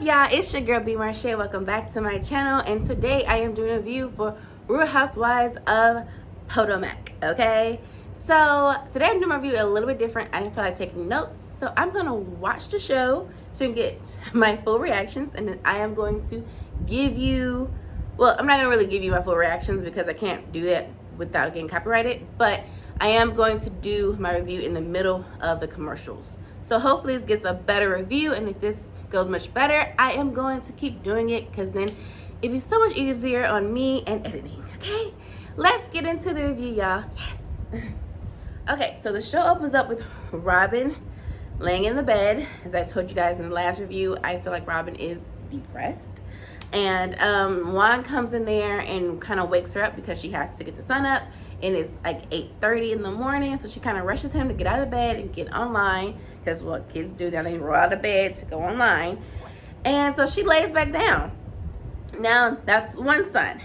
up, y'all? It's your girl B-Marshe. Welcome back to my channel, and today I am doing a review for Real Housewives of Potomac. Okay, so today I'm doing my review a little bit different. I didn't feel like taking notes, so I'm gonna watch the show so you can get my full reactions, and then I am going to give you, well, I'm not gonna really give you my full reactions because I can't do that without getting copyrighted, but I am going to do my review in the middle of the commercials. So hopefully this gets a better review, and if this goes much better, I am going to keep doing it because then it'd be so much easier on me and editing. Okay, let's get into the review, y'all. Yes. Okay, so the show opens up with Robin laying in the bed. As I told you guys in the last review, I feel like Robin is depressed, and Juan comes in there and kind of wakes her up because she has to get the sun up, and it's like 8:30 in the morning, so she kind of rushes him to get out of bed and get online, because what kids do now, they roll out of bed to go online. And so she lays back down. Now that's one son.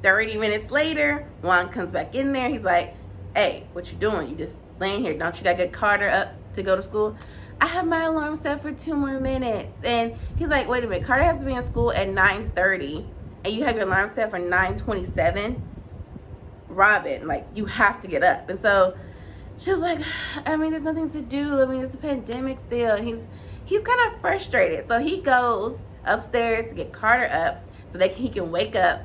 30 minutes later, Juan comes back in there. He's like, hey, what you doing? You just laying here. Don't you gotta get Carter up to go to school? I have my alarm set for 2 more minutes. And he's like, wait a minute, Carter has to be in school at 9:30 and you have your alarm set for 9:27. Robin, like, you have to get up. And so she was like, I mean, there's nothing to do. I mean, it's a pandemic still. And he's kind of frustrated. So he goes upstairs to get Carter up so he can wake up,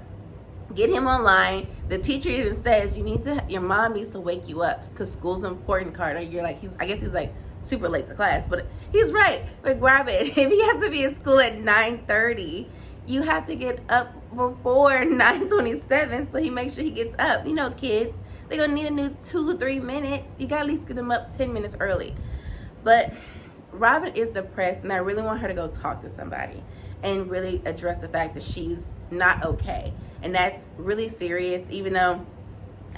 get him online. The teacher even says, your mom needs to wake you up because school's important, Carter. You're like, I guess he's like super late to class, but he's right. Like, Robin, if he has to be in school at 9:30, you have to get up before 9:27, so he makes sure he gets up. You know, kids, they're gonna need a new 2-3 minutes. You gotta at least get them up 10 minutes early. But Robin is depressed, and I really want her to go talk to somebody and really address the fact that she's not okay. And that's really serious, even though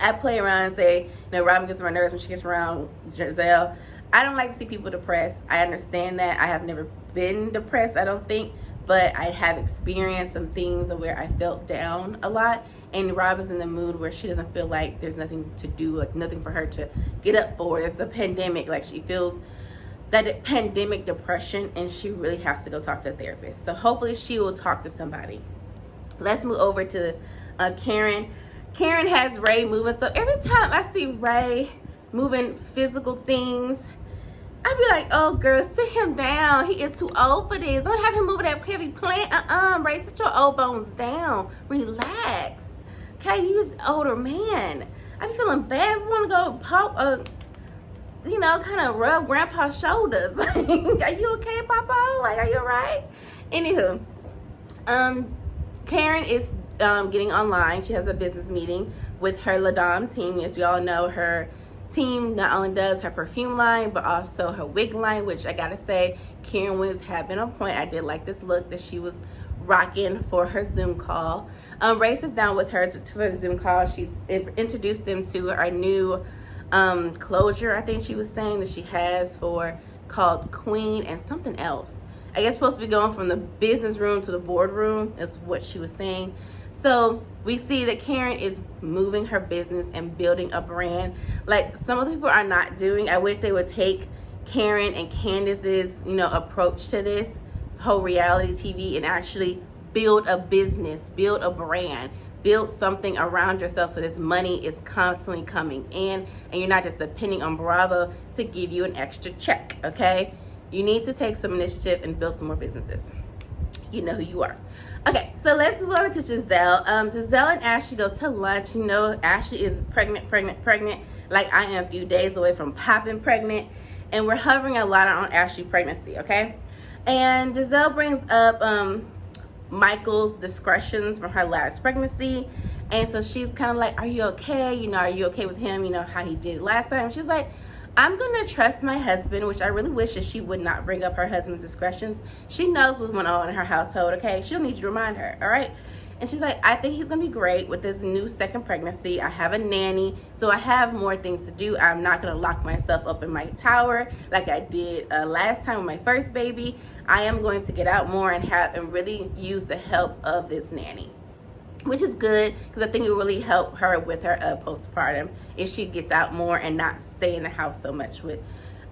I play around and say, you know, Robin gets on my nerves when she gets around Giselle. I don't like to see people depressed. I understand that. I have never been depressed, I don't think, but I have experienced some things where I felt down a lot, and Robin's in the mood where she doesn't feel like there's nothing to do, like nothing for her to get up for. It's a pandemic, like she feels that pandemic depression, and she really has to go talk to a therapist. So hopefully she will talk to somebody. Let's move over to Karen. Karen has Ray moving, so every time I see Ray moving physical things, I'd be like, oh girl, sit him down. He is too old for this. Don't have him moving that heavy plant. Ray, sit your old bones down. Relax. Okay, you is an older man. I be feeling bad. I want to go pop, you know, kind of rub grandpa's shoulders. Are you okay, Papa? Like, are you alright? Anywho, Karen is getting online. She has a business meeting with her Ladam team. As you all know, her team not only does her perfume line, but also her wig line, which I gotta say, Karen wigs have been on point. I did like this look that she was rocking for her Zoom call. Ray sits down with her for the Zoom call. She's introduced them to our new closure, I think she was saying, that she has for, called Queen and something else. I guess supposed to be going from the business room to the boardroom, is what she was saying. So we see that Karen is moving her business and building a brand like some other people are not doing. I wish they would take Karen and Candace's, you know, approach to this whole reality TV and actually build a business, build a brand, build something around yourself so this money is constantly coming in and you're not just depending on Bravo to give you an extra check, okay? You need to take some initiative and build some more businesses. You know who you are. Okay, so let's move over to Giselle. Giselle and Ashley go to lunch. You know, Ashley is pregnant. Like I am a few days away from popping pregnant. And we're hovering a lot on Ashley's pregnancy, okay? And Giselle brings up Michael's discretions from her last pregnancy. And so she's kind of like, are you okay? You know, are you okay with him? You know, how he did last time? She's like, I'm gonna trust my husband, which I really wish that she would not bring up her husband's discretions. She knows what's going on in her household, okay? She don't need you to remind her, all right? And she's like, I think he's gonna be great with this new second pregnancy. I have a nanny, so I have more things to do. I'm not gonna lock myself up in my tower like I did last time with my first baby. I am going to get out more and really use the help of this nanny, which is good because I think it will really help her with her postpartum if she gets out more and not stay in the house so much with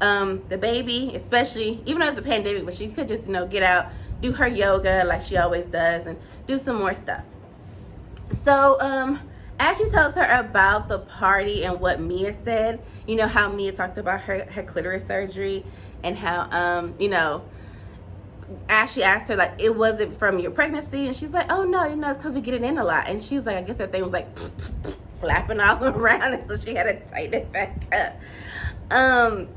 the baby, especially, even though it's a pandemic, but she could just, get out, do her yoga like she always does, and do some more stuff. So, Ashley tells her about the party and what Mia said. You know how Mia talked about her clitoris surgery, and how, Ashley asked her, like, it wasn't from your pregnancy, and she's like, oh no, it's because we get it in a lot. And she's like, I guess that thing was like flapping all around, and so she had to tighten it back up.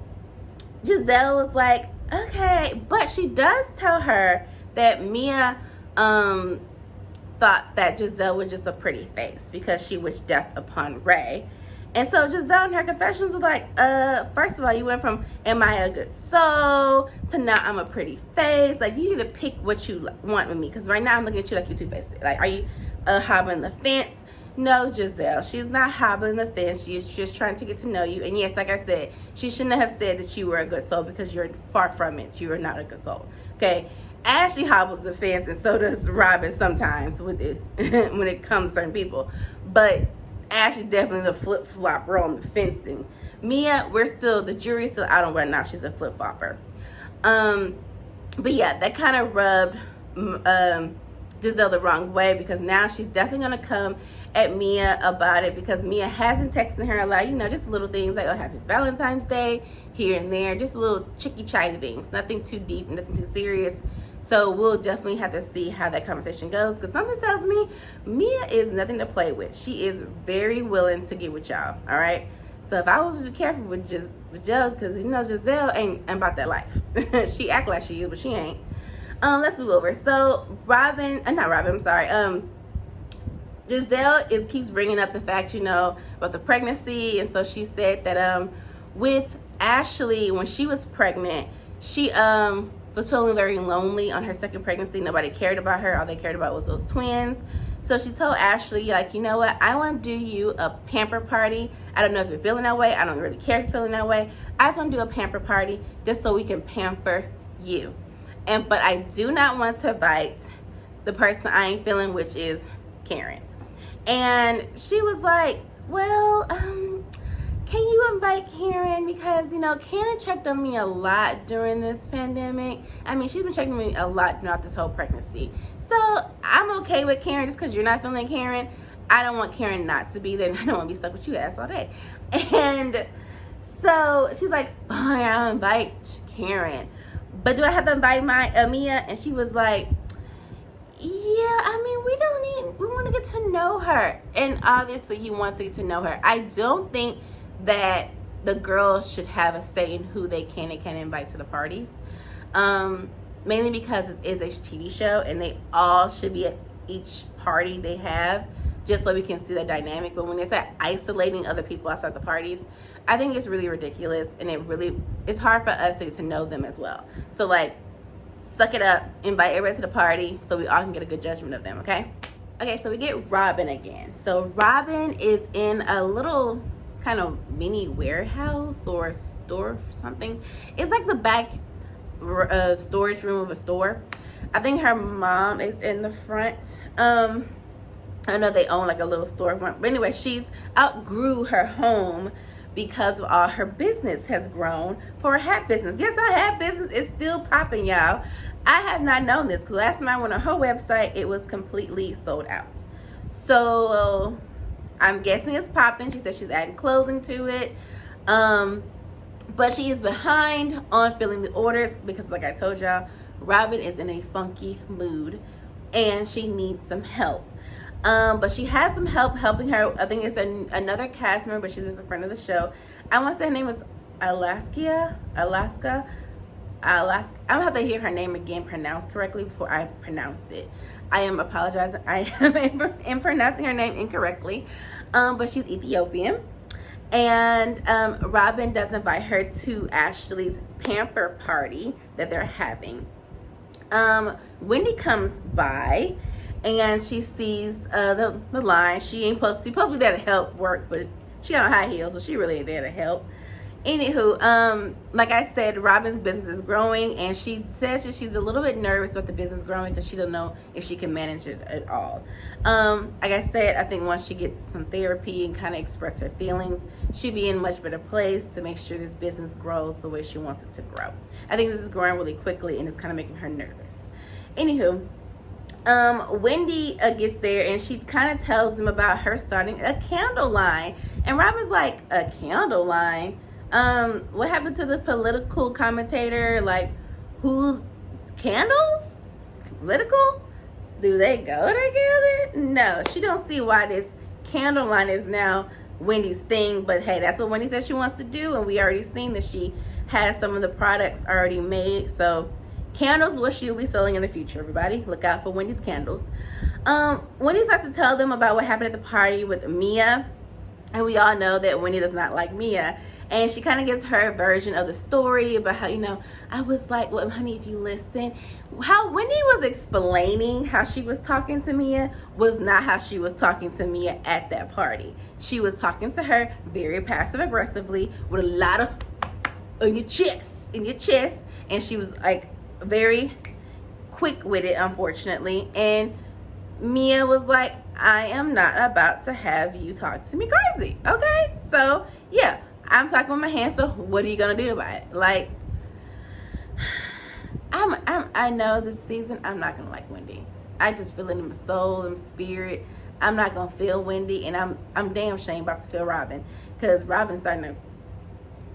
Giselle was like, okay, but she does tell her that Mia thought that Giselle was just a pretty face because she wished death upon Ray. And so Giselle in her confessions was like, first of all, you went from am I a good soul to now I'm a pretty face. Like, you need to pick what you want with me, because right now I'm looking at you like you're two-faced. Like, are you hobbling the fence? No, Giselle, she's not hobbling the fence. She's just trying to get to know you. And yes, like I said, she shouldn't have said that you were a good soul, because you're far from it. You are not a good soul. Okay? Ashley hobbles the fence, and so does Robin sometimes with it when it comes to certain people. But Ashley's definitely the flip-flopper on the fencing. Mia, the jury's still out on whether or not she's a flip-flopper. But yeah, that kind of rubbed Giselle the wrong way, because now she's definitely going to come at Mia about it, because Mia hasn't texted her a lot, just little things like, oh, happy Valentine's Day, here and there, just little chicky-chitty things, nothing too deep, nothing too serious. So we'll definitely have to see how that conversation goes, because something tells me Mia is nothing to play with. She is very willing to get with y'all, all right? So if I was to be careful with Giselle, because Giselle ain't about that life. She act like she is, but she ain't. Let's move over. So Giselle keeps bringing up the fact, about the pregnancy. And so she said that with Ashley, when she was pregnant, she was feeling very lonely on her second pregnancy. Nobody cared about her. All they cared about was those twins. So she told Ashley, like, you know what? I want to do you a pamper party. I don't know if you're feeling that way. I don't really care if you're feeling that way. I just want to do a pamper party just so we can pamper you. But I do not want to invite the person I ain't feeling, which is Karen. And she was like, well, can you invite Karen? Because, Karen checked on me a lot during this pandemic. I mean, she's been checking me a lot throughout this whole pregnancy. So I'm okay with Karen just because you're not feeling Karen. I don't want Karen not to be there, and I don't want to be stuck with you ass all day. And so she's like, fine, I'll invite Karen. But do I have to invite my Mia? And she was like, yeah, I mean, we want to get to know her. And obviously you want to get to know her. I don't think that the girls should have a say in who they can and can't invite to the parties. Mainly because it is a TV show, and they all should be at each party they have, just so we can see the dynamic. But when they start isolating other people outside the parties, I think it's really ridiculous, and it's hard for us to get to know them as well. So, like, suck it up, invite everybody to the party so we all can get a good judgment of them, okay? Okay, so we get Robin again. So Robin is in a little kind of mini warehouse or store or something. It's like the back storage room of a store. I think her mom is in the front. I know they own like a little store, but anyway, she's outgrew her home because of all her business has grown for a hat business. Yes, her hat business is still popping, y'all. I have not known this, because last time I went on her website, it was completely sold out. So I'm guessing it's popping. She said she's adding clothing to it. But she is behind on filling the orders because, like I told y'all, Robin is in a funky mood and she needs some help. But she has some help helping her. I think it's another cast member, but she's just a friend of the show. I want to say her name was Alaska. I'm gonna have to hear her name again pronounced correctly before I pronounce it. I am apologizing. I am pronouncing her name incorrectly. But she's Ethiopian. And Robin does invite her to Ashley's pamper party that they're having. Wendy comes by and she sees the line. She's supposed to be there to help work, but she got on high heels, so she really ain't there to help. Anywho, like I said, Robin's business is growing, and she says that she's a little bit nervous with the business growing because she don't know if she can manage it at all. Like I said, I think once she gets some therapy and kind of express her feelings, she'll be in a much better place to make sure this business grows the way she wants it to grow. I think this is growing really quickly, and it's kind of making her nervous. Anywho, Wendy gets there, and she kind of tells them about her starting a candle line, and Robin's like, a candle line? What happened to the political commentator? Like, who's candles? Political? Do they go together? No, she don't see why this candle line is now Wendy's thing, but hey, that's what Wendy says she wants to do, and we already seen that she has some of the products already made. So candles is what she'll be selling in the future, everybody. Look out for Wendy's candles. Wendy starts to tell them about what happened at the party with Mia, and we all know that Wendy does not like Mia. And she kind of gives her version of the story about how, you know, I was like, well, honey, if you listen, how Wendy was explaining how she was talking to Mia was not how she was talking to Mia at that party. She was talking to her very passive aggressively with a lot of in your chest, and she was like very quick with it, unfortunately. And Mia was like, I am not about to have you talk to me crazy, okay? So yeah, I'm talking with my hands, so what are you gonna do about it? Like, I know this season I'm not gonna like Wendy. I just feel it in my soul and spirit. I'm not gonna feel Wendy, and I'm damn shame about to feel Robin, because Robin's starting to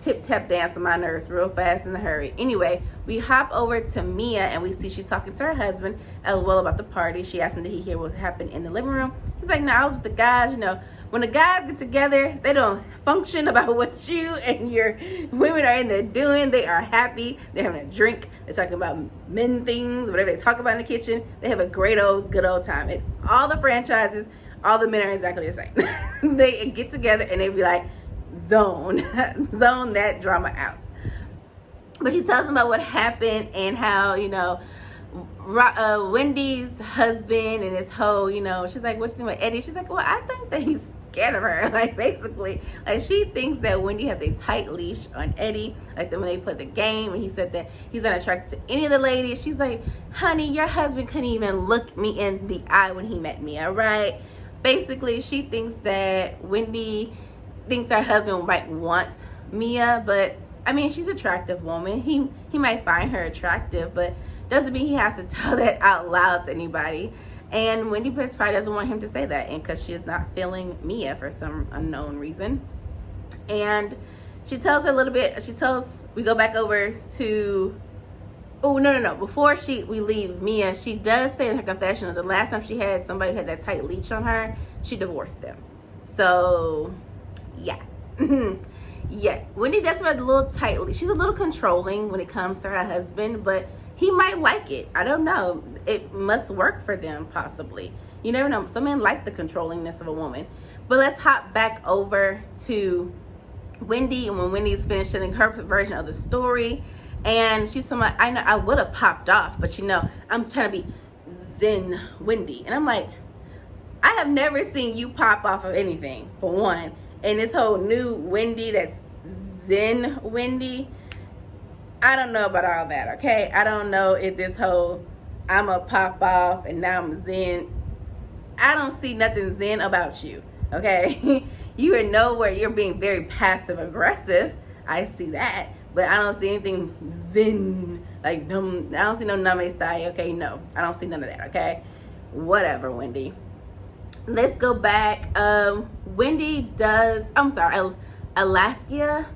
tip-tap dance on my nerves real fast in a hurry. Anyway, we hop over to Mia, and we see she's talking to her husband as well about the party. She asked him, did he hear what happened in the living room? He's like, no, I was with the guys. You know, when the guys get together, they don't function about what you and your women are in there doing. They are happy. They're having a drink. They're talking about men things, whatever they talk about in the kitchen. They have a great good old time. And all the franchises, all the men are exactly the same. They get together and they be like, zone that drama out. But she tells them about what happened and how, you know, Wendy's husband and his whole, you know, she's like, what you think about Eddie? She's like, well, I think that he's scared of her. Like, basically, like, she thinks that Wendy has a tight leash on Eddie. Like, when they played the game and he said that he's not attracted to any of the ladies, she's like, honey, your husband couldn't even look me in the eye when he met me, all right? Basically, she thinks that Wendy thinks her husband might want Mia, but I mean, she's an attractive woman. He might find her attractive, but doesn't mean he has to tell that out loud to anybody. And Wendy probably doesn't want him to say that, and because she's not feeling Mia for some unknown reason. And she tells her a little bit. We go back over to, oh no, before we leave Mia, she does say in her confession that the last time she had somebody who had that tight leash on her, she divorced them. So yeah. Yeah, Wendy does have a little tightly. She's a little controlling when it comes to her husband, but he might like it. I don't know. It must work for them, possibly. You never know. Some men like the controllingness of a woman. But let's hop back over to Wendy, and when Wendy's finished telling her version of the story, and she's somewhat, I know I would have popped off, but you know, I'm trying to be Zen Wendy. And I'm like, I have never seen you pop off of anything, for one. And this whole new Wendy that's Zen Wendy, I don't know about all that, okay? I don't know if this whole I'm a pop off and now I'm Zen. I don't see nothing Zen about you, okay? You are nowhere. You're being very passive aggressive. I see that. But I don't see anything Zen. Like, I don't see no name style, okay? No, I don't see none of that, okay? Whatever, Wendy. Let's go back. Wendy does, I'm sorry, Alicia.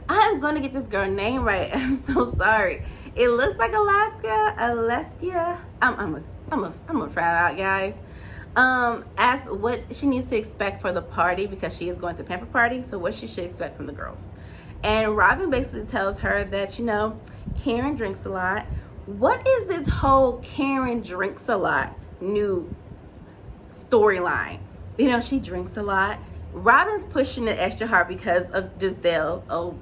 I'm gonna get this girl name right. I'm so sorry. It looks like Alaska. I'm gonna try it out, guys. Ask what she needs to expect for the party, because she is going to pamper party. So what she should expect from the girls. And Robin basically tells her that, you know, Karen drinks a lot. What is this whole Karen drinks a lot new storyline? You know, she drinks a lot. Robin's pushing it extra hard because of Giselle,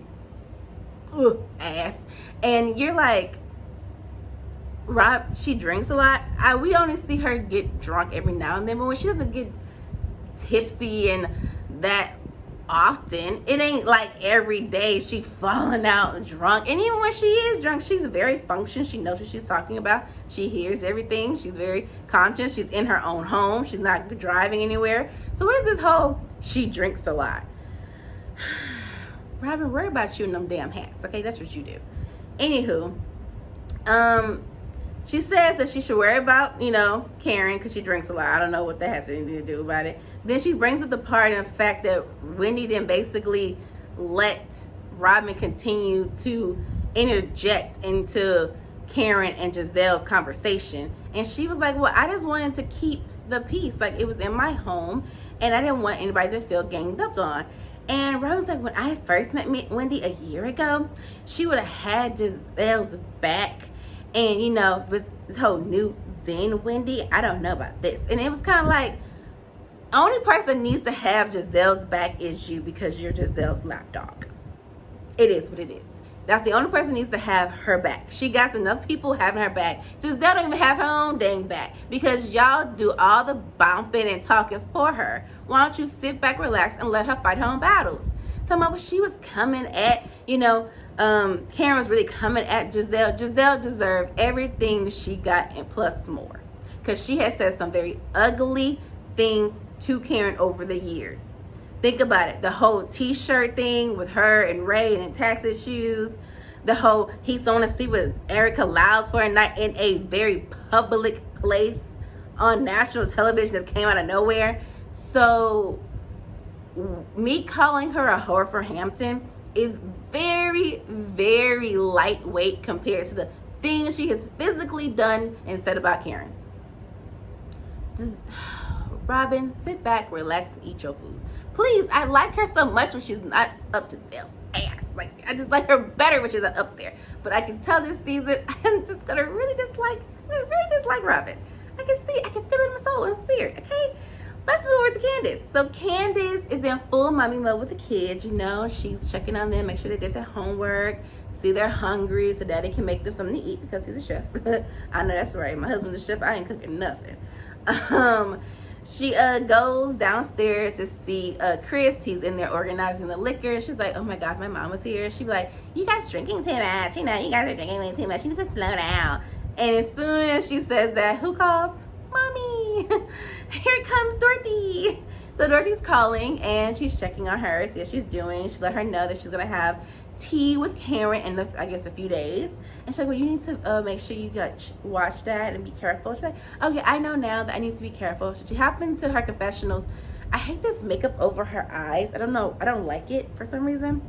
ass. And you're like, Rob, she drinks a lot. We only see her get drunk every now and then, but when she doesn't get tipsy and that often. It ain't like every day she falling out drunk. And even when she is drunk, she's very functional. She knows what she's talking about. She hears everything. She's very conscious. She's in her own home. She's not driving anywhere. So what is this whole she drinks a lot? Robin, worry about you in them damn hats, okay? That's what you do. Anywho, she says that she should worry about, Karen, because she drinks a lot. I don't know what that has anything to do about it. Then she brings up the part in the fact that Wendy then basically let Robin continue to interject into Karen and Giselle's conversation. And she was like, well, I just wanted to keep the peace. Like, it was in my home, and I didn't want anybody to feel ganged up on. And Robin's like, when I first met Wendy a year ago, she would have had Giselle's back. And, this whole new Zen Wendy, I don't know about this. And it was kind of like, only person that needs to have Giselle's back is you, because you're Giselle's lapdog. It is what it is. That's the only person that needs to have her back. She got enough people having her back. Giselle don't even have her own dang back, because y'all do all the bumping and talking for her. Why don't you sit back, relax, and let her fight her own battles? Talking about what she was coming at, Karen was really coming at Giselle. Giselle deserved everything that she got and plus more, because she had said some very ugly things to Karen over the years. Think about it. The whole t-shirt thing with her and Ray and tax issues. The whole he's going to sleep with Erica Lyles for a night in a very public place on national television that came out of nowhere. So me calling her a whore for Hampton is very, very lightweight compared to the things she has physically done and said about Karen. Robin, sit back, relax, and eat your food. Please, I like her so much when she's not up to Giselle's ass. Like, I just like her better when she's not up there. But I can tell this season, I'm just gonna really dislike Robin. I can feel it in my soul and spirit, okay? Let's move over to Candace. So Candace is in full mommy mode with the kids, She's checking on them, make sure they did their homework, see they're hungry so daddy can make them something to eat because he's a chef. I know that's right. My husband's a chef. I ain't cooking nothing. She goes downstairs to see Chris. He's in there organizing the liquor. She's like, oh my God, my mom was here. She'd be like, you guys drinking too much. You guys are drinking way too much. You need to slow down. And as soon as she says that, who calls? Mommy. Here comes Dorothy. So Dorothy's calling and she's checking on her, see what she's doing. She let her know that she's going to have tea with Karen in a few days. And she's like, well, you need to make sure you watch that and be careful. She's like, okay, I know now that I need to be careful. So she happened to her confessionals. I hate this makeup over her eyes. I don't know. I don't like it for some reason.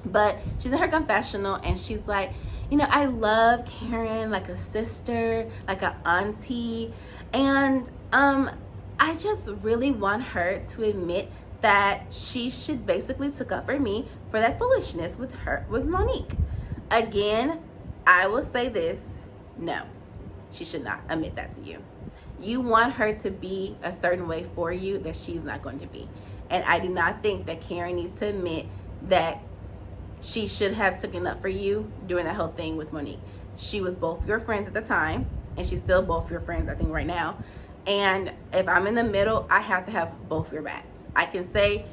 But she's in her confessional and she's like, I love Karen like a sister, like an auntie. And I just really want her to admit that she should basically took up for me for that foolishness with Monique. Again, I will say this, no, she should not admit that to you. You want her to be a certain way for you that she's not going to be. And I do not think that Karen needs to admit that she should have taken up for you during that whole thing with Monique. She was both your friends at the time, and she's still both your friends, I think, right now. And if I'm in the middle, I have to have both your backs. I can say,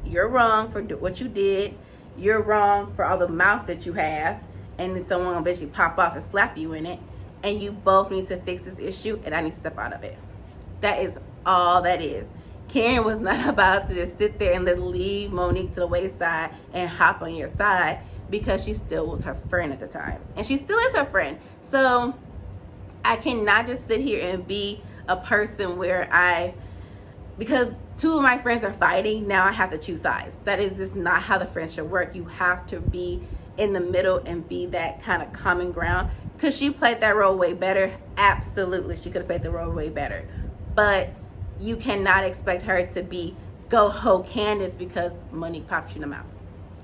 you're wrong for what you did. You're wrong for all the mouth that you have. And then someone will basically pop off and slap you in it. And you both need to fix this issue, and I need to step out of it. That is all that is. Karen was not about to just sit there and leave Monique to the wayside and hop on your side, because she still was her friend at the time. And she still is her friend. So I cannot just sit here and be a person where because two of my friends are fighting, now I have to choose sides. That is just not how the friendship work. You have to be in the middle and be that kind of common ground. Because she played that role way better. Absolutely, she could have played the role way better. But you cannot expect her to go ho Candace because Monique popped you in the mouth.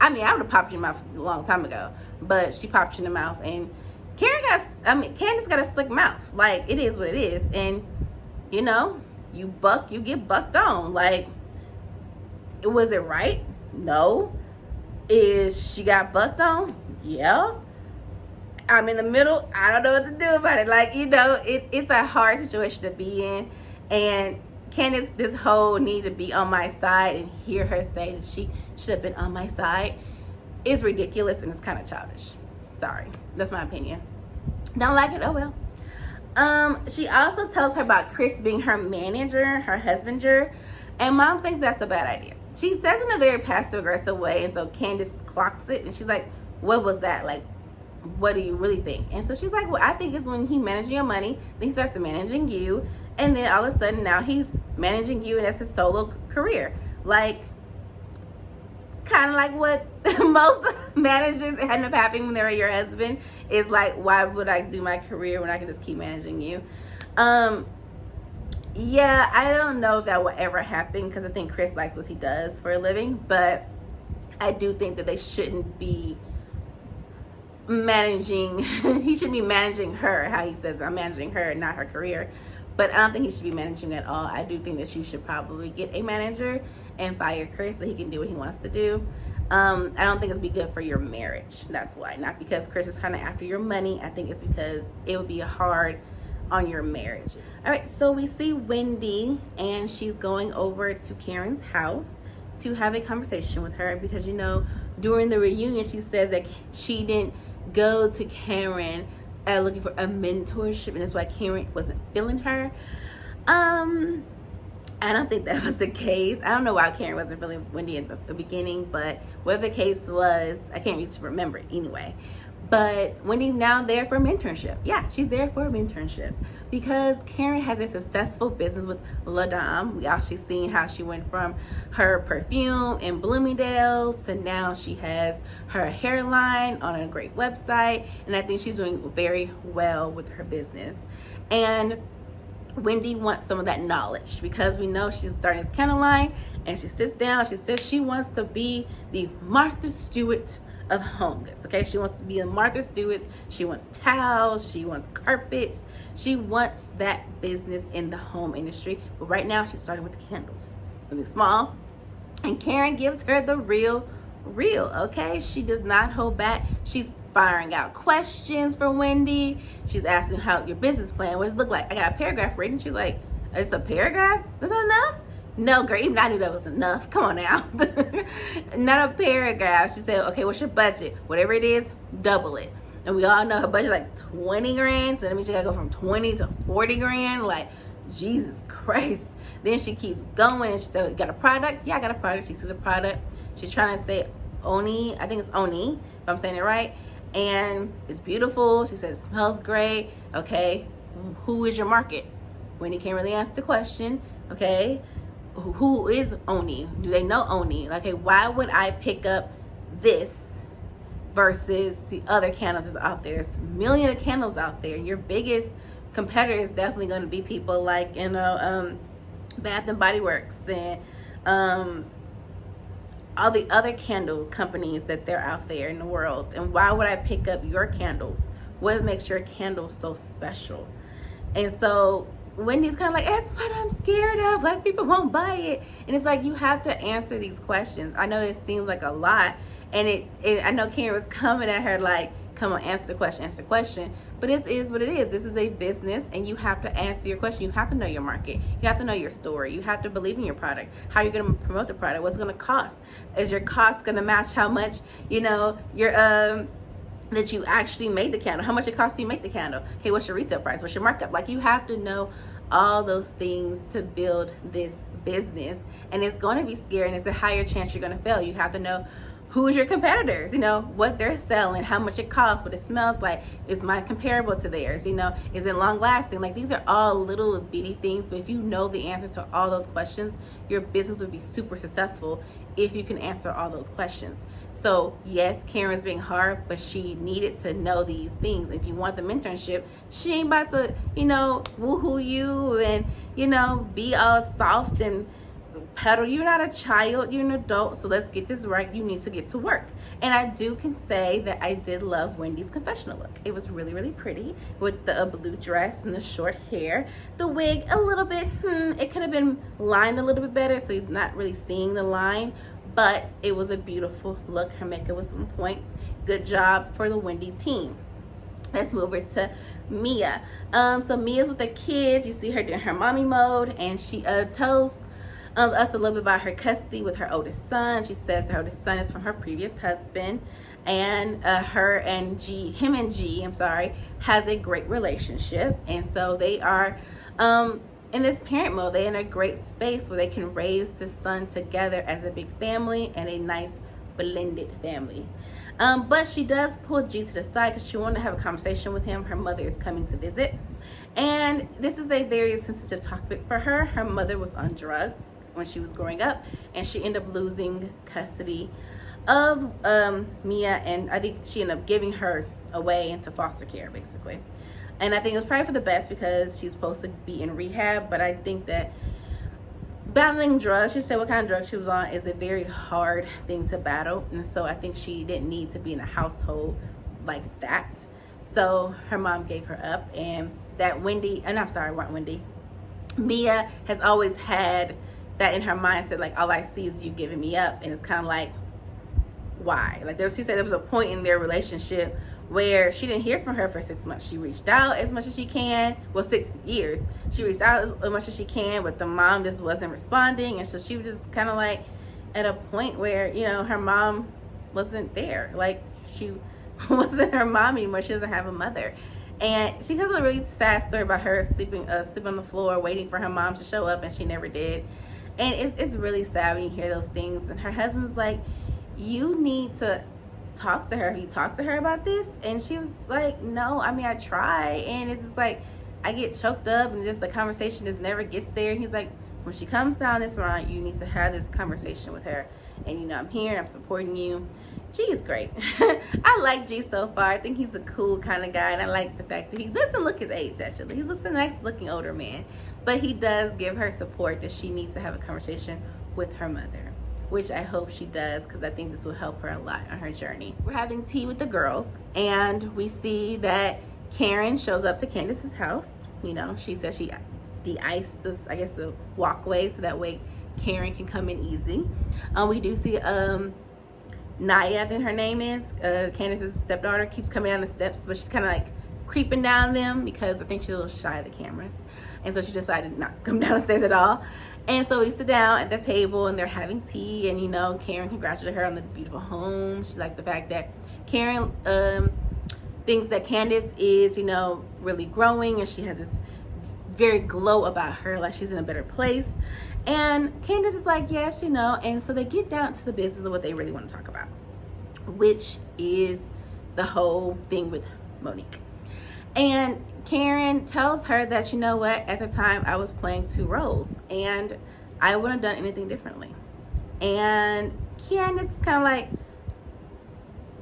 I mean, I would have popped you in the mouth a long time ago, but she popped you in the mouth. And Candace got a slick mouth. Like, it is what it is. And you get bucked on. Like, was it right? No. Is she got bucked on? Yeah. I'm in the middle. I don't know what to do about it. Like, it's a hard situation to be in. And Candace, this whole need to be on my side and hear her say that she should have been on my side is ridiculous and it's kind of childish. Sorry, that's my opinion. Don't like it, oh well. She also tells her about Chris being her manager, her husbander, and Mom thinks that's a bad idea. She says in a very passive aggressive way, and so Candace clocks it and she's like, what was that? Like, what do you really think? And so she's like, well, I think it's when he managing your money, then he starts managing you, and then all of a sudden now he's managing you and that's his solo career. Like, kind of like what most managers end up happening when they're your husband is like, why would I do my career when I can just keep managing you? Yeah, I don't know if that will ever happen because I think Chris likes what he does for a living, but I do think that they shouldn't be managing, he should be managing her, how he says, I'm managing her, not her career. But I don't think he should be managing at all. I do think that you should probably get a manager and fire Chris so he can do what he wants to do. I don't think it'd be good for your marriage. That's why. Not because Chris is kind of after your money. I think it's because it would be hard on your marriage. All right, so we see Wendy and she's going over to Karen's house to have a conversation with her because, you know, during the reunion, she says that she didn't go to Karen looking for a mentorship, and that's why Karen wasn't feeling her. I don't think that was the case. I don't know why Karen wasn't feeling Wendy at the beginning, but whatever the case was, I can't really remember it anyway. But Wendy's now there for a mentorship. Yeah, she's there for a mentorship because Karen has a successful business with La Dame. We actually seen how she went from her perfume in Bloomingdale's to now she has her hairline on a great website. And I think she's doing very well with her business. And Wendy wants some of that knowledge because we know she's starting this candle line and she sits down. She says she wants to be the Martha Stewart of home goods. Okay, she wants to be a Martha Stewart. She wants towels, she wants carpets, she wants that business in the home industry. But right now she's starting with the candles, really small, and Karen gives her the real. Okay, she does not hold back. She's firing out questions for Wendy. She's asking how your business plan, what does it look like? I got a paragraph written. She's like, it's a paragraph? That's not enough? No, girl, even I knew that was enough. Come on now. Not a paragraph. She said, okay, what's your budget? Whatever it is, double it. And we all know her budget like 20 grand. So that means she gotta go from 20 to 40 grand. Like, Jesus Christ. Then she keeps going and she said, you got a product? Yeah, I got a product. She says a product. She's trying to say Oni. I think it's Oni, if I'm saying it right. And it's beautiful. She says it smells great. Okay, who is your market? Wendy can't really answer the question. Okay, who is Oni? Do they know Oni? Like, okay, why would I pick up this versus the other candles that's out there? There's millions of candles out there. Your biggest competitor is definitely going to be people like, you know, Bath and Body Works and all the other candle companies that they're out there in the world. And why would I pick up your candles? What makes your candles so special? And so Wendy's kind of like, that's what I'm scared of. Like, people won't buy it. And it's like, you have to answer these questions. I know it seems like a lot. And I know Karen was coming at her like, come on, answer the question. But this is what it is. This is a business and you have to answer your question. You have to know your market. You have to know your story. You have to believe in your product. How are you going to promote the product? What's it going to cost? Is your cost going to match how much, you know, your that you actually made the candle? How much it costs you to make the candle? Okay, what's your retail price? What's your markup? Like, you have to know all those things to build this business. And it's going to be scary and it's a higher chance you're going to fail. You have to know who's your competitors, you know, what they're selling, how much it costs, what it smells like. Is mine comparable to theirs? You know, is it long lasting? Like, these are all little bitty things, but if you know the answers to all those questions, your business would be super successful if you can answer all those questions. So yes, Karen's being hard, but she needed to know these things. If you want the mentorship, she ain't about to, you know, woohoo you and, you know, be all soft and pedal. You're not a child, you're an adult, so let's get this right. You need to get to work. And I can say that I did love Wendy's confessional look. It was really, really pretty with the blue dress and the short hair. The wig, a little bit, it could have been lined a little bit better, so you're not really seeing the line, but it was a beautiful look. Her makeup was on point. Good job for the Wendy team. Let's move over to Mia. So Mia's with the kids. You see her doing her mommy mode, and she tells us a little bit about her custody with her oldest son. She says her oldest son is from her previous husband, and him and G, has a great relationship, and so they are in this parent mode. They're in a great space where they can raise the son together as a big family and a nice blended family. But she does pull G to the side because she wanted to have a conversation with him. Her mother is coming to visit, and this is a very sensitive topic for her. Her mother was on drugs when she was growing up, and she ended up losing custody of Mia, and I think she ended up giving her away into foster care, basically. And I think it was probably for the best because she's supposed to be in rehab, but I think that battling drugs, she said what kind of drugs she was on, is a very hard thing to battle, and so I think she didn't need to be in a household like that. So her mom gave her up, and that Mia has always had that in her mindset, like, all I see is you giving me up, and it's kind of like, why? Like, she said there was a point in their relationship where she didn't hear from her for 6 months. She reached out as much as she can. Well, 6 years. She reached out as much as she can, but the mom just wasn't responding. And so she was just kind of like at a point where, you know, her mom wasn't there. Like, she wasn't her mom anymore. She doesn't have a mother. And she tells a really sad story about her sleeping on the floor, waiting for her mom to show up, and she never did. And it's really sad when you hear those things. And her husband's like, you need to talk to her. Have you talked to her about this? And she was like, no, I mean, I try, and it's just like I get choked up, and just the conversation just never gets there. And he's like, when she comes down this round, you need to have this conversation with her, and you know, I'm here, I'm supporting you. G is great. I like G so far. I think he's a cool kind of guy, and I like the fact that he doesn't look his age. Actually, he looks a nice looking older man, but he does give her support that she needs to have a conversation with her mother, which I hope she does, because I think this will help her a lot on her journey. We're having tea with the girls, and we see that Karen shows up to Candace's house. You know, she says she de-iced this, I guess, the walkway, so that way Karen can come in easy. We do see Naya, I think her name is, Candace's stepdaughter, keeps coming down the steps, but she's kind of like creeping down them because I think she's a little shy of the cameras, and so she decided not to come down the stairs at all. And so we sit down at the table, and they're having tea, and you know, Karen congratulated her on the beautiful home. She liked the fact that Karen thinks that Candace is, you know, really growing, and she has this very glow about her, like she's in a better place. And Candace is like, yes, you know. And so they get down to the business of what they really want to talk about, which is the whole thing with Monique. And Karen tells her that, you know what, at the time I was playing 2 roles, and I wouldn't have done anything differently. And Candace is kind of like,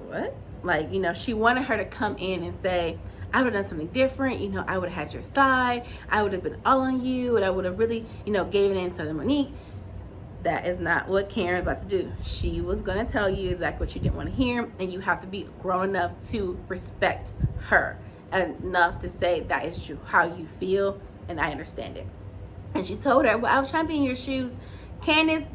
what? Like, you know, she wanted her to come in and say, I would have done something different. You know, I would have had your side. I would have been all on you, and I would have really, you know, given in to Monique. That is not what Karen's about to do. She was going to tell you exactly what you didn't want to hear, and you have to be grown enough to respect her enough to say that is how you feel, and I understand it. And she told her, well, I was trying to be in your shoes. Candace,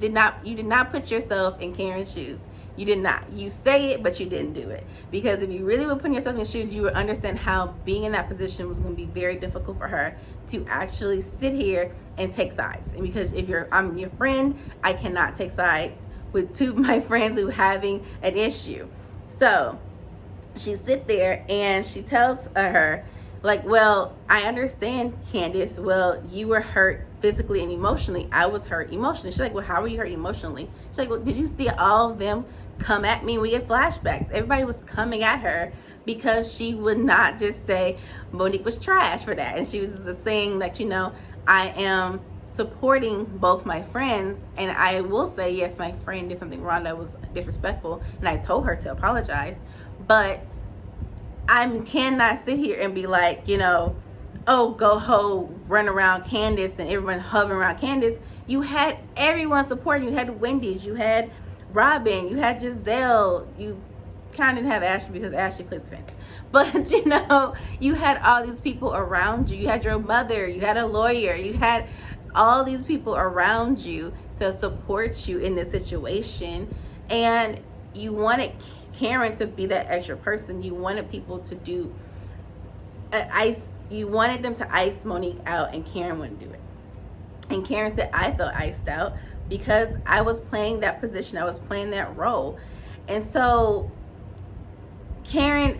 you did not put yourself in Karen's shoes. You did not. You say it, but you didn't do it. Because if you really would put yourself in your shoes, you would understand how being in that position was going to be very difficult for her to actually sit here and take sides. And because I'm your friend, I cannot take sides with 2 of my friends who are having an issue. So she sit there and she tells her, like, well, I understand, Candace. Well, you were hurt physically and emotionally. I was hurt emotionally. She's like, well, how were you hurt emotionally? She's like, well, did you see all of them come at me? We get flashbacks. Everybody was coming at her because she would not just say Monique was trash for that. And she was just saying that, you know, I am supporting both my friends, and I will say, yes, my friend did something wrong that was disrespectful, and I told her to apologize. But I cannot sit here and be like, you know, oh, go ho, run around Candace and everyone hovering around Candace. You had everyone supporting. You had Wendy's, you had Robin, you had Giselle. You kind of didn't have Ashley because Ashley plays fence. But, you know, you had all these people around you. You had your mother, you had a lawyer, you had all these people around you to support you in this situation. And you wanted Karen to be that extra person. You wanted people to do you wanted them to ice Monique out, and Karen wouldn't do it. And Karen said, I felt iced out because I was playing that position. I was playing that role. And so Karen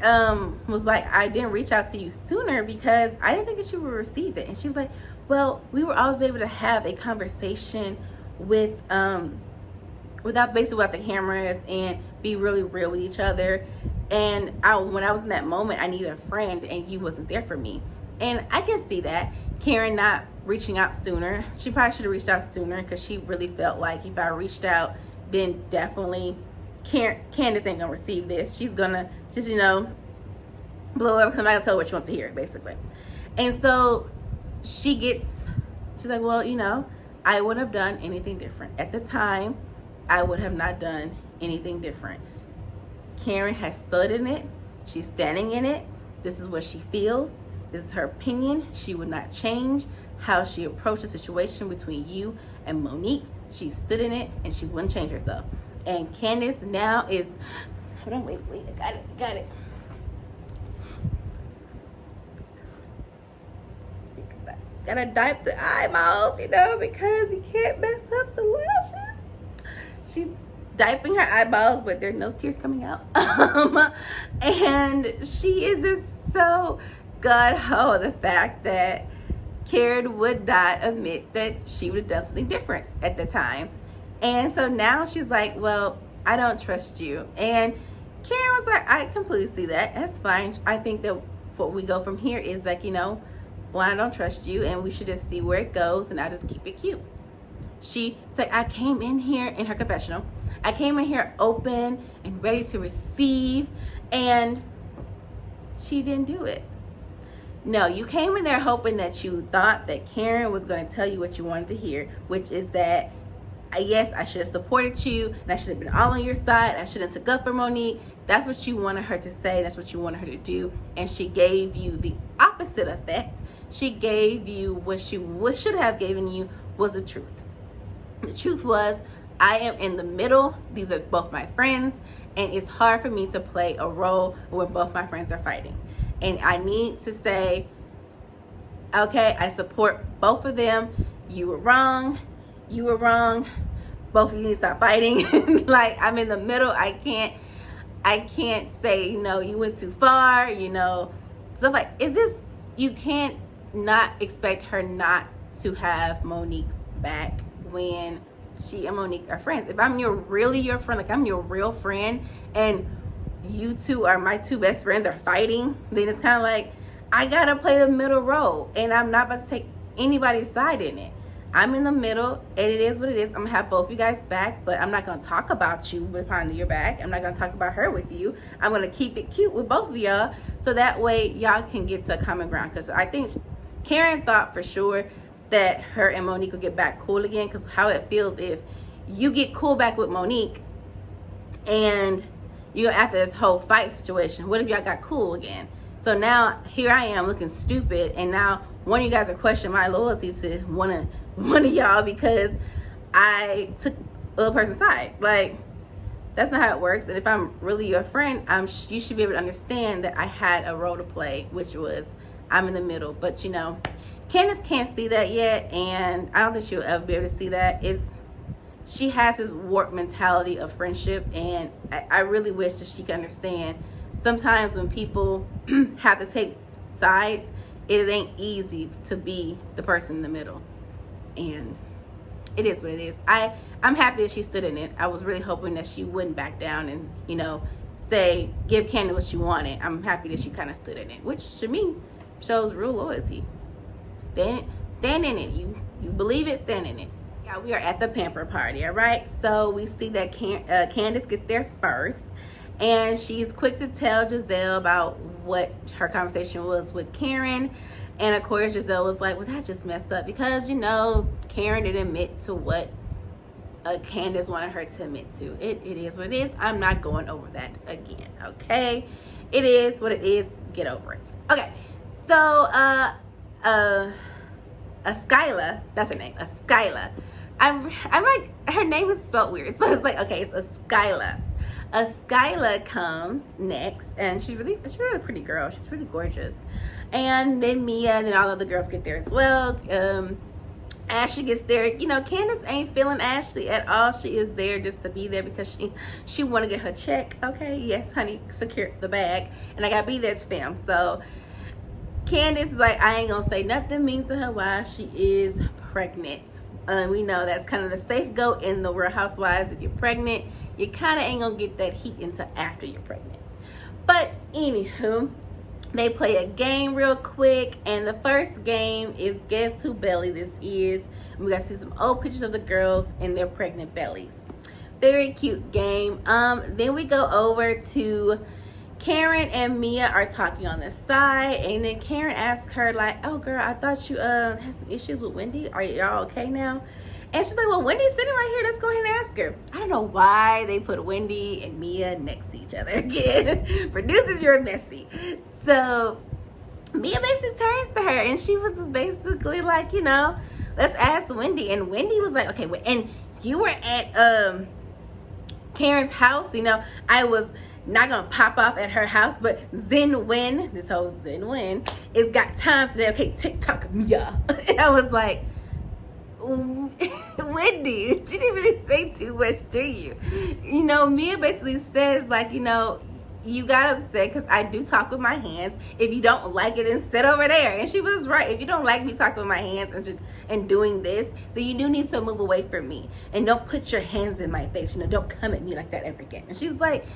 was like, I didn't reach out to you sooner because I didn't think that you would receive it. And she was like, well, we were always able to have a conversation with without the cameras and be really real with each other. And when I was in that moment, I needed a friend, and you wasn't there for me. And I can see that Karen not reaching out sooner. She probably should have reached out sooner, because she really felt like if I reached out, then definitely Candace ain't gonna receive this. She's gonna just, blow up, because I'm not gonna tell her what she wants to hear, basically. And so she's like, well, I wouldn't have done anything different. At the time, I would have not done anything different. Karen has stood in it. She's standing in it. This is what she feels. This is her opinion. She would not change how she approached the situation between you and Monique. She stood in it, and she wouldn't change herself. And Candace now is, hold on, wait, I got it. Gotta diaper the eyeballs, because you can't mess up the lashes. She's diapering her eyeballs, but there's no tears coming out. And she is just so gung-ho of the fact that Karen would not admit that she would have done something different at the time. And so now she's like, well, I don't trust you. And Karen was like, I completely see that. That's fine. I think that what we go from here is like, I don't trust you, and we should just see where it goes, and I'll just keep it cute. She said, I came in here in her confessional. I came in here open and ready to receive, and she didn't do it. No, you came in there hoping that you thought that Karen was going to tell you what you wanted to hear, which is that, yes, I should have supported you, and I should have been all on your side. I should have took up for Monique. That's what you wanted her to say. That's what you wanted her to do. And she gave you the opposite effect. She gave you what she should have given you was the truth. The truth was, I am in the middle. These are both my friends, and it's hard for me to play a role when both my friends are fighting. And I need to say, okay, I support both of them. You were wrong. You were wrong. Both of you need to stop fighting. Like, I'm in the middle. I can't say, you went too far, stuff like, you can't not expect her not to have Monique's back when she and Monique are friends. If I'm your friend, like I'm your real friend, and you two are my two best friends are fighting, then it's kind of like, I gotta play the middle role, and I'm not about to take anybody's side in it. I'm in the middle, and it is what it is. I'm gonna have both you guys back, but I'm not gonna talk about you behind your back. I'm not gonna talk about her with you. I'm gonna keep it cute with both of y'all, so that way y'all can get to a common ground. Because I think Karen thought for sure that her and Monique would get back cool again, because how it feels if you get cool back with Monique, and after this whole fight situation, what if y'all got cool again? So now here I am looking stupid, and now one of you guys are questioning my loyalty to one of y'all because I took the other person's side. Like, that's not how it works. And if I'm really your friend, you should be able to understand that I had a role to play, which was I'm in the middle. But Candace can't see that yet, and I don't think she'll ever be able to see that. She has this warped mentality of friendship, and I really wish that she could understand. Sometimes when people have to take sides, it ain't easy to be the person in the middle, and it is what it is. I'm happy that she stood in it. I was really hoping that she wouldn't back down and say, give Candace what she wanted. I'm happy that she kind of stood in it, which to me shows real loyalty. Stand in it. You believe it, stand in it. Yeah, we are at the pamper party, all right? So we see that Candace gets there first, and she's quick to tell Giselle about what her conversation was with Karen. And of course, Giselle was like, well, that just messed up because, Karen didn't admit to what Candace wanted her to admit to. It is what it is. I'm not going over that again, okay? It is what it is. Get over it. Okay, so Skyla, that's her name, Skyla, I'm like, her name is spelled weird, so it's like, okay, it's Skyla. Skyla comes next, and she's really a pretty girl. She's really gorgeous. And then Mia and then all the other girls get there as well. Ashley gets there. You know, Candace ain't feeling Ashley at all. She is there just to be there because she want to get her check. Okay, yes, honey, secure the bag, and I gotta be there to film. So Candace is like, I ain't gonna say nothing mean to her while she is pregnant. We know that's kind of the safe go in the Real Housewives. If you're pregnant, you kind of ain't gonna get that heat until after you're pregnant. But anywho, they play a game real quick, and the first game is guess who belly this is. And we got to see some old pictures of the girls and their pregnant bellies. Very cute game. Then we go over to Karen and Mia are talking on the side, and then Karen asks her like, oh girl, I thought you had some issues with Wendy. Are y'all okay now? And she's like, well, Wendy's sitting right here. Let's go ahead and ask her. I don't know why they put Wendy and Mia next to each other again. Producers, you're messy. So Mia basically turns to her, and she was just basically like, you know, let's ask Wendy. And Wendy was like, okay, wait, and you were at Karen's house. You know, I was not gonna pop off at her house, but Zen Win, this whole Zen Win, is got time today. Okay, TikTok Mia. And I was like, Wendy, she didn't really say too much to you. You know, Mia basically says like, you know, you got upset because I do talk with my hands. If you don't like it, then sit over there. And she was right. If you don't like me talking with my hands and doing this, then you do need to move away from me. And don't put your hands in my face. You know, don't come at me like that ever again. And she was like,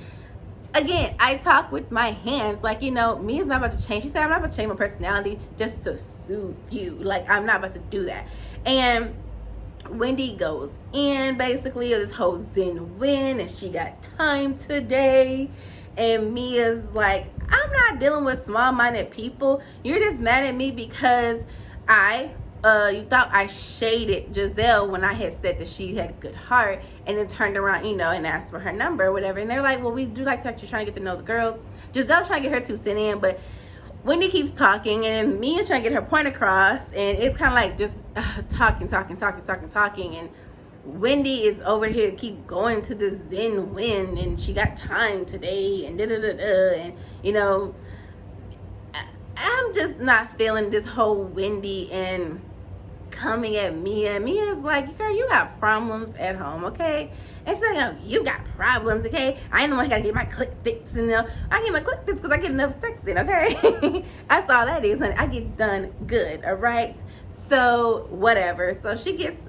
again, I talk with my hands. Like, you know, me is not about to change. She said, I'm not about to change my personality just to suit you. Like, I'm not about to do that. And Wendy goes in basically this whole Zen Win, and she got time today. And Mia's like, I'm not dealing with small-minded people. You're just mad at me because you thought I shaded Giselle when I had said that she had a good heart, and then turned around, you know, and asked for her number or whatever. And they're like, well, we do like that you're trying to get to know the girls. Giselle's trying to get her 2 cents in, but Wendy keeps talking, and Mia's trying to get her point across, and it's kind of like just talking, and Wendy is over here keep going to the Zen Win, and she got time today, and and you know, I'm just not feeling this whole Wendy and coming at Mia. Mia's like, girl, you got problems at home, okay? And she's like, no, you got problems, okay? I ain't the one who gotta get my click fixed, you know. I get my click fixed because I get enough sex in, okay? That's all that is, honey. I get done good, all right? So whatever. So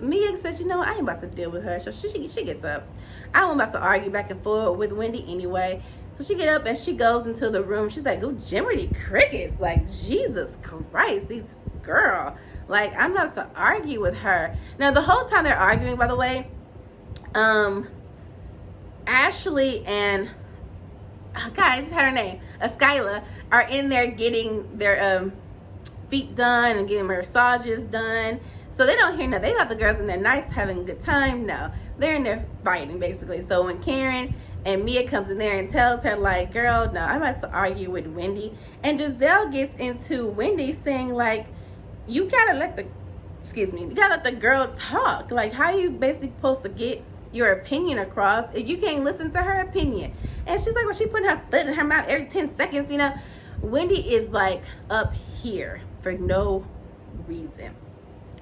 Mia says, you know, I ain't about to deal with her. So she gets up. I wasn't about to argue back and forth with Wendy anyway. So she get up and she goes into the room. She's like, oh, Jiminy Crickets. Like, Jesus Christ, these girl. Like, I'm not to argue with her. Now, the whole time they're arguing, by the way, Ashley and guys, her name, Skyla, are in there getting their feet done and getting massages done. So they don't hear nothing. They got the girls in there nice, having a good time. No, they're in there fighting, basically. So when Karen and Mia comes in there and tells her, like, girl, no, I'm about to argue with Wendy. And Giselle gets into Wendy saying, like, you gotta let the girl talk. Like, how you basically supposed to get your opinion across if you can't listen to her opinion? And she's like, well, she putting her foot in her mouth every 10 seconds, you know. Wendy is like up here for no reason.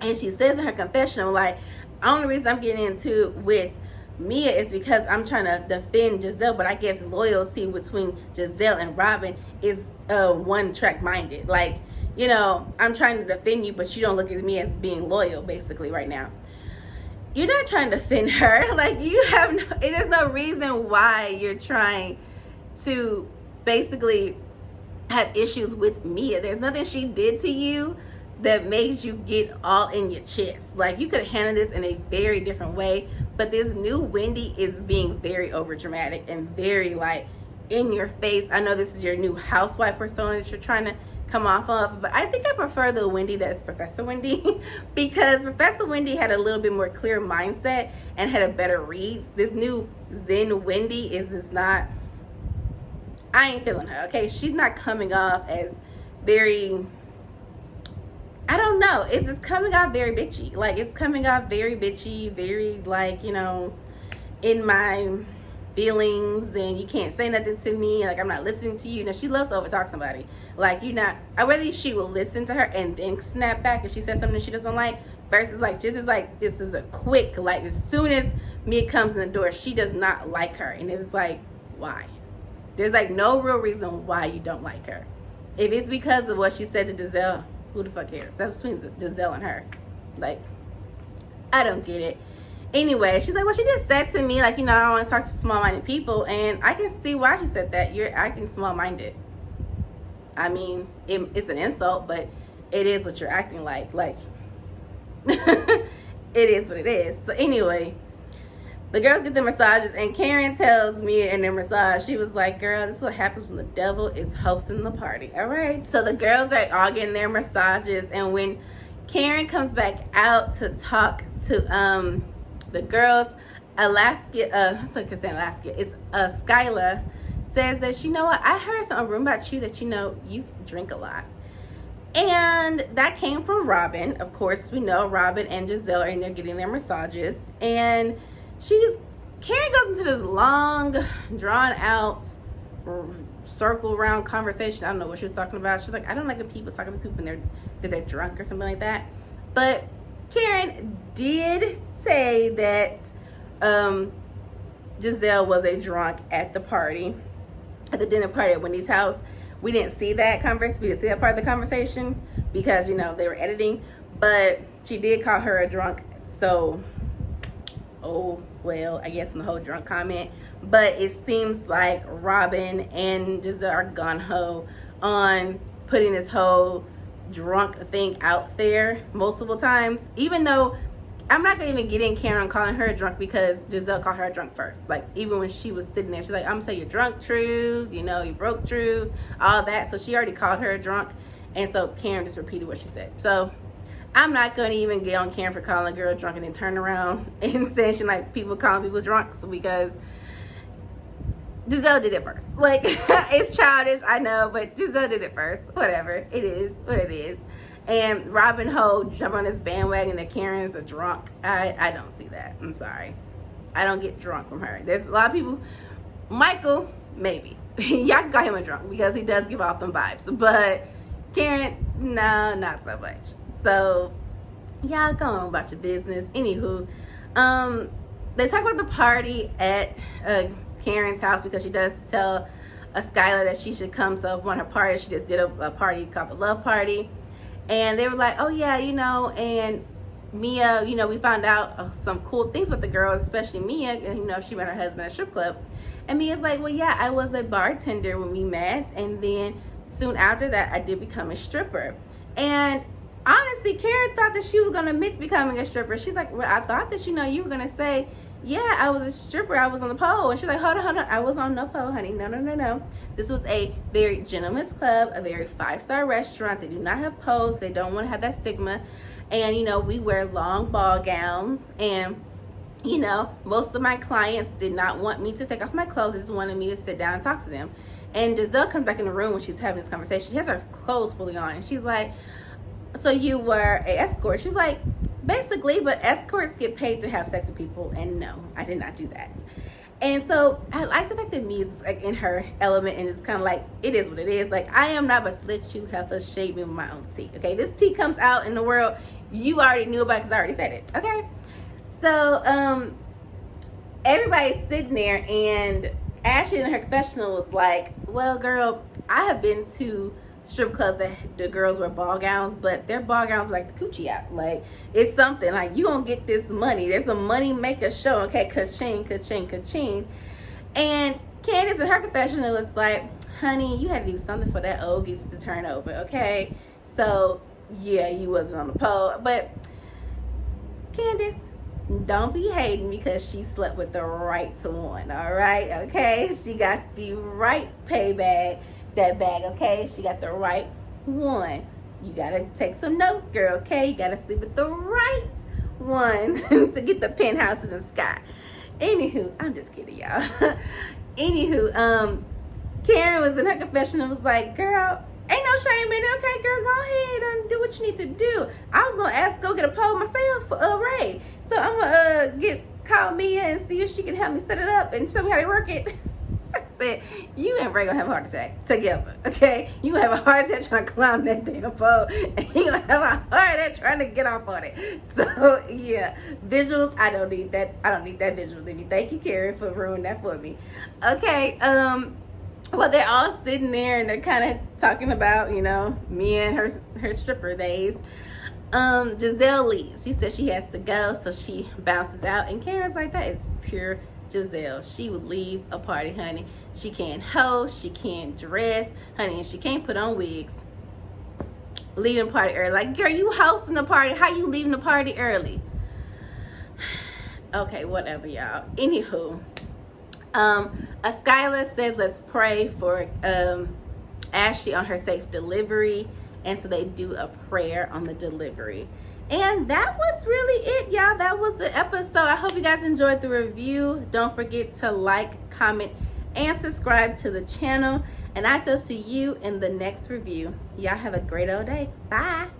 And she says in her confessional, like, only reason I'm getting into it with Mia is because I'm trying to defend Giselle, but I guess loyalty between Giselle and Robin is one track minded. Like, you know, I'm trying to defend you, but you don't look at me as being loyal, basically, right now. You're not trying to defend her. Like, there's no reason why you're trying to basically have issues with Mia. There's nothing she did to you that makes you get all in your chest. Like, you could have handled this in a very different way, but this new Wendy is being very over dramatic and very, like, in your face. I know this is your new housewife persona that you're trying to come off of, but I think I prefer the Wendy that's Professor Wendy because Professor Wendy had a little bit more clear mindset and had a better reads. This new Zen Wendy is just not, I ain't feeling her, okay? She's not coming off as very, I don't know. It's just coming off very bitchy. Like, it's coming off very bitchy, very, like, you know, in my feelings, and you can't say nothing to me. Like, I'm not listening to you. Now, she loves to overtalk somebody. Like, you're not, I rather she will listen to her and then snap back if she says something she doesn't like, versus, like, just as, like, this is a quick, like, as soon as Mia comes in the door, she does not like her. And it's like, why? There's, like, no real reason why you don't like her. If it's because of what she said to Giselle, who the fuck cares? That's between Giselle and her. Like, I don't get it. Anyway, she's like, well, she just said to me, like, you know, I don't want to talk to small-minded people. And I can see why she said that. You're acting small-minded. I mean, it's an insult, but it is what you're acting like. Like, it is what it is. So anyway, the girls get the massages, and Karen tells me in their massage, she was like, girl, this is what happens when the devil is hosting the party. All right. So the girls are all getting their massages, and when Karen comes back out to talk to the girls, it's Skyla says that, you know what, I heard something about you that, you know, you drink a lot. And that came from Robin. Of course, we know Robin and Giselle are in there getting their massages. And Karen goes into this long, drawn out, circle round conversation. I don't know what she was talking about. She's like, I don't like when people talking to people and they're drunk or something like that. But Karen did say that Giselle was a drunk at the party, at the dinner party at Wendy's house. We didn't see that conversation. We didn't see that part of the conversation because, you know, they were editing. But she did call her a drunk. So, oh, well, I guess in the whole drunk comment. But it seems like Robin and Giselle are gung-ho on putting this whole drunk thing out there multiple times. Even though I'm not going to even get in Karen calling her a drunk, because Giselle called her a drunk first. Like, even when she was sitting there, she's like, I'm going to tell you drunk truth, you know, you broke truth, all that. So she already called her a drunk. And so Karen just repeated what she said. So I'm not going to even get on Karen for calling a girl drunk and then turn around and saying she like people calling people drunks, because Giselle did it first. Like, it's childish, I know, but Giselle did it first. Whatever. It is what it is. And Robin Ho jump on this bandwagon that Karen's a drunk. I don't see that. I'm sorry. I don't get drunk from her. There's a lot of people. Michael, maybe. Y'all can call him a drunk because he does give off them vibes. But Karen, no, not so much. So, y'all go on about your business. Anywho, they talk about the party at Karen's house, because she does tell Skyla that she should come to one of her parties. She just did a party called the Love Party. And they were like, oh, yeah, you know, and Mia, you know, we found out some cool things with the girls, especially Mia, and, you know, she met her husband at a strip club. And Mia's like, well, yeah, I was a bartender when we met. And then soon after that, I did become a stripper. And honestly, Karen thought that she was going to admit becoming a stripper. She's like, well, I thought that, you know, you were going to say, yeah, I was a stripper. I was on the pole. And she's like, hold on. I was on no pole, honey. No. This was a very gentleman's club, a very 5-star restaurant. They do not have poles. They don't want to have that stigma. And, you know, we wear long ball gowns. And, you know, most of my clients did not want me to take off my clothes. They just wanted me to sit down and talk to them. And Giselle comes back in the room when she's having this conversation. She has her clothes fully on. And she's like, so you were an escort? She's like, basically, but escorts get paid to have sex with people, and no, I did not do that. And so I like the fact that Mia's like in her element, and it's kind of like, it is what it is. Like, I am not but slit you heifer shade me with my own tea. Okay, this tea comes out in the world, you already knew about it because I already said it. Okay, so everybody's sitting there, and Ashley in her confessional was like, well, girl, I have been to strip clubs that the girls wear ball gowns, but their ball gowns like the coochie out. Like, it's something like, you gonna get this money. There's a money maker show. Okay, ka-ching. And Candace in her confessional was like, honey, you had to do something for that old geese to turn over. Okay, so yeah, you wasn't on the pole, but Candace, don't be hating because she slept with the right one. All right, okay, she got the right payback. That bag, okay? She got the right one. You gotta take some notes, girl, okay? You gotta sleep with the right one to get the penthouse in the sky. Anywho, I'm just kidding, y'all. Anywho, Karen was in her confession and was like, girl, Ain't no shame in it. Okay, girl, go ahead and do what you need to do. I was gonna ask, go get a pole myself for Ray. So I'm gonna call Mia and see if she can help me set it up and show me how to work it. I said, you and Ray gonna have a heart attack together, okay? You gonna have a heart attack trying to climb that damn pole, and he gonna have a heart attack trying to get off on it. So yeah, visuals, I don't need that. I don't need that visuals in me. Thank you, Karen, for ruining that for me. Okay, well, they're all sitting there and they're kind of talking about, you know, me and her stripper days. Giselle leaves. She says she has to go, so she bounces out. And Karen's like, that is pure Giselle. She would leave a party, honey. She can't host, she can't dress, honey, and she can't put on wigs. Leaving the party early. Like, girl, you hosting the party. How you leaving the party early? Okay, whatever, y'all. Anywho. Skylar says let's pray for Ashley on her safe delivery, and so they do a prayer on the delivery. And that was really it, y'all. That was the episode. I hope you guys enjoyed the review. Don't forget to like, comment, and subscribe to the channel, and I shall see you in the next review. Y'all have a great old day. Bye.